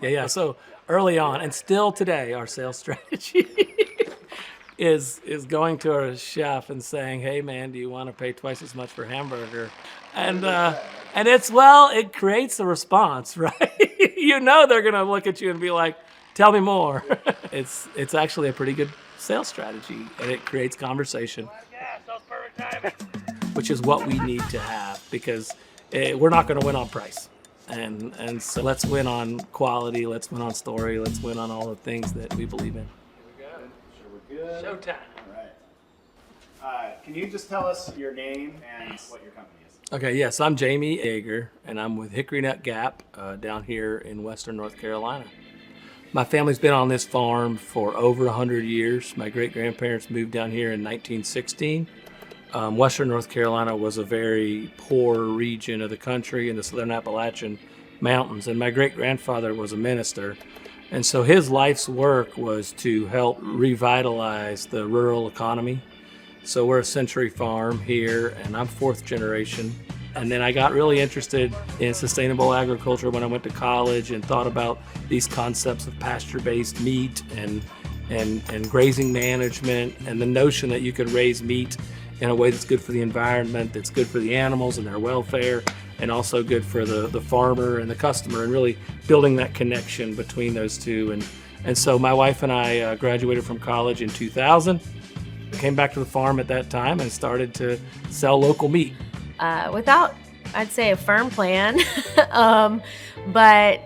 Yeah. So early on, and still today, our sales strategy is going to our chef and saying, "Hey, man, do you want to pay twice as much for hamburger?" And it creates a response, right? You know they're gonna look at you and be like, "Tell me more." It's actually a pretty good sales strategy, and it creates conversation, which is what we need to have because we're not going to win on price. And so let's win on quality, let's win on story, let's win on all the things that we believe in. Here we go. Sure we're good. Showtime. All right. Can you just tell us your name and what your company is? Okay, yes, I'm Jamie Ager, and I'm with Hickory Nut Gap down here in western North Carolina. My family's been on this farm for over 100 years. My great-grandparents moved down here in 1916. Western North Carolina was a very poor region of the country in the southern Appalachian mountains, and my great-grandfather was a minister. And so his life's work was to help revitalize the rural economy. So we're a century farm here, and I'm fourth generation. And then I got really interested in sustainable agriculture when I went to college and thought about these concepts of pasture-based meat and grazing management, and the notion that you could raise meat in a way that's good for the environment, that's good for the animals and their welfare, and also good for the farmer and the customer, and really building that connection between those two. And so my wife and I graduated from college in 2000, came back to the farm at that time and started to sell local meat. Without, I'd say, a firm plan, but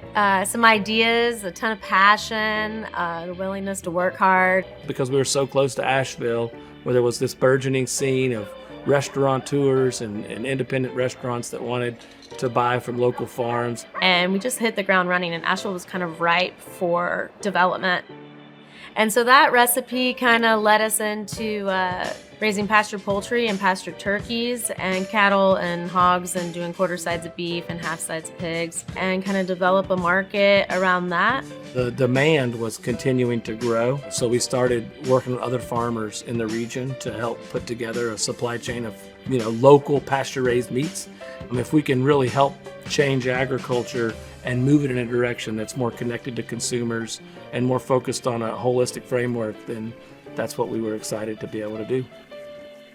some ideas, a ton of passion, the willingness to work hard. Because we were so close to Asheville, where there was this burgeoning scene of restaurateurs and independent restaurants that wanted to buy from local farms. And we just hit the ground running, and Asheville was kind of ripe for development. And so that recipe kind of led us into raising pasture poultry and pasture turkeys and cattle and hogs, and doing quarter sides of beef and half sides of pigs, and kind of develop a market around that. The demand was continuing to grow, so we started working with other farmers in the region to help put together a supply chain of local pasture-raised meats. If we can really help change agriculture and move it in a direction that's more connected to consumers and more focused on a holistic framework, then that's what we were excited to be able to do.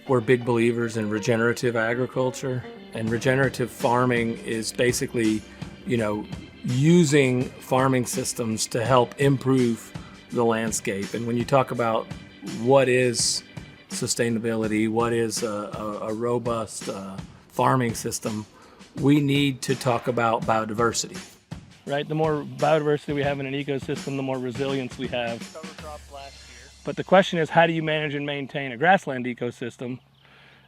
We're big believers in regenerative agriculture, and regenerative farming is basically, using farming systems to help improve the landscape. And when you talk about what is sustainability, what is a robust farming system, we need to talk about biodiversity. Right, the more biodiversity we have in an ecosystem, the more resilience we have. But the question is, how do you manage and maintain a grassland ecosystem?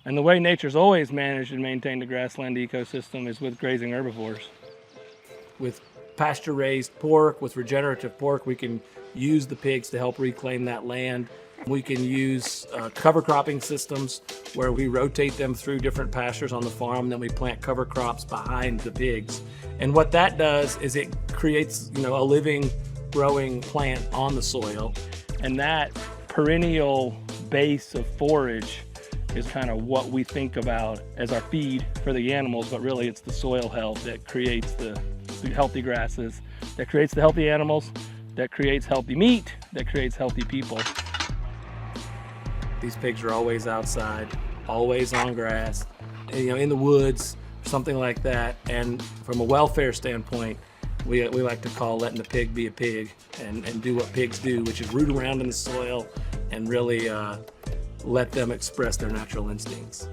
And the way nature's always managed and maintained a grassland ecosystem is with grazing herbivores. With pasture-raised pork, with regenerative pork, we can use the pigs to help reclaim that land. We can use cover cropping systems where we rotate them through different pastures on the farm, then we plant cover crops behind the pigs. And what that does is it creates, a living, growing plant on the soil. And that perennial base of forage is kind of what we think about as our feed for the animals, but really it's the soil health that creates the healthy grasses, that creates the healthy animals, that creates healthy meat, that creates healthy people. These pigs are always outside, always on grass, in the woods, something like that. And from a welfare standpoint, we like to call letting the pig be a pig and do what pigs do, which is root around in the soil and really let them express their natural instincts.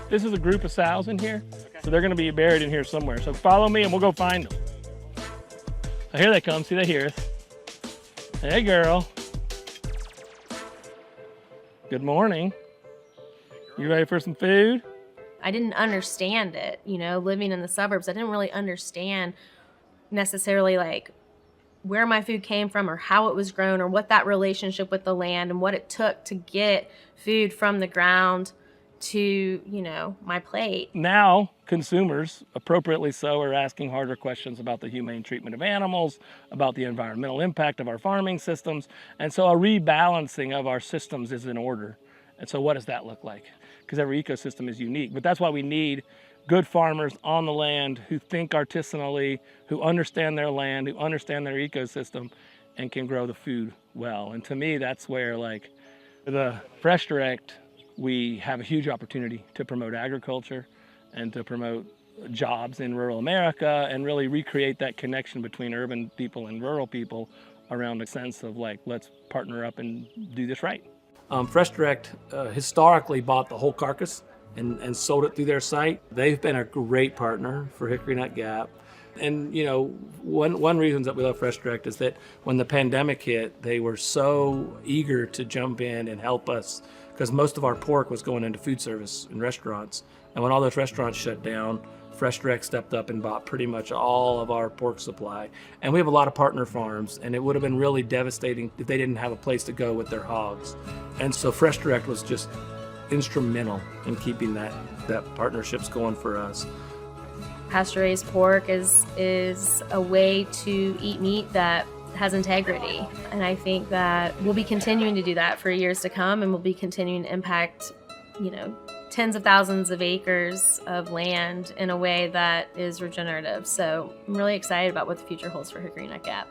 This is a group of sows in here, so they're going to be buried in here somewhere. So follow me and we'll go find them. So here they come. See, they hear us. Hey, girl. Good morning. You ready for some food? I didn't understand it, living in the suburbs. I didn't really understand necessarily like where my food came from or how it was grown or what that relationship with the land and what it took to get food from the ground to, my plate. Now, consumers, appropriately so, are asking harder questions about the humane treatment of animals, about the environmental impact of our farming systems. And so a rebalancing of our systems is in order. And so what does that look like? Because every ecosystem is unique. But that's why we need good farmers on the land who think artisanally, who understand their land, who understand their ecosystem, and can grow the food well. And to me, that's where, like, the FreshDirect, we have a huge opportunity to promote agriculture and to promote jobs in rural America and really recreate that connection between urban people and rural people around a sense of, like, let's partner up and do this right. FreshDirect historically bought the whole carcass and sold it through their site. They've been a great partner for Hickory Nut Gap. And, you know, one reason that we love FreshDirect is that when the pandemic hit, they were so eager to jump in and help us, because most of our pork was going into food service and restaurants. And when all those restaurants shut down, FreshDirect stepped up and bought pretty much all of our pork supply. And we have a lot of partner farms, and it would have been really devastating if they didn't have a place to go with their hogs. And so FreshDirect was just instrumental in keeping that partnerships going for us. Pasture-raised pork is a way to eat meat that has integrity. And I think that we'll be continuing to do that for years to come, and we'll be continuing to impact, you know, tens of thousands of acres of land in a way that is regenerative. So I'm really excited about what the future holds for Hickory Nut Gap.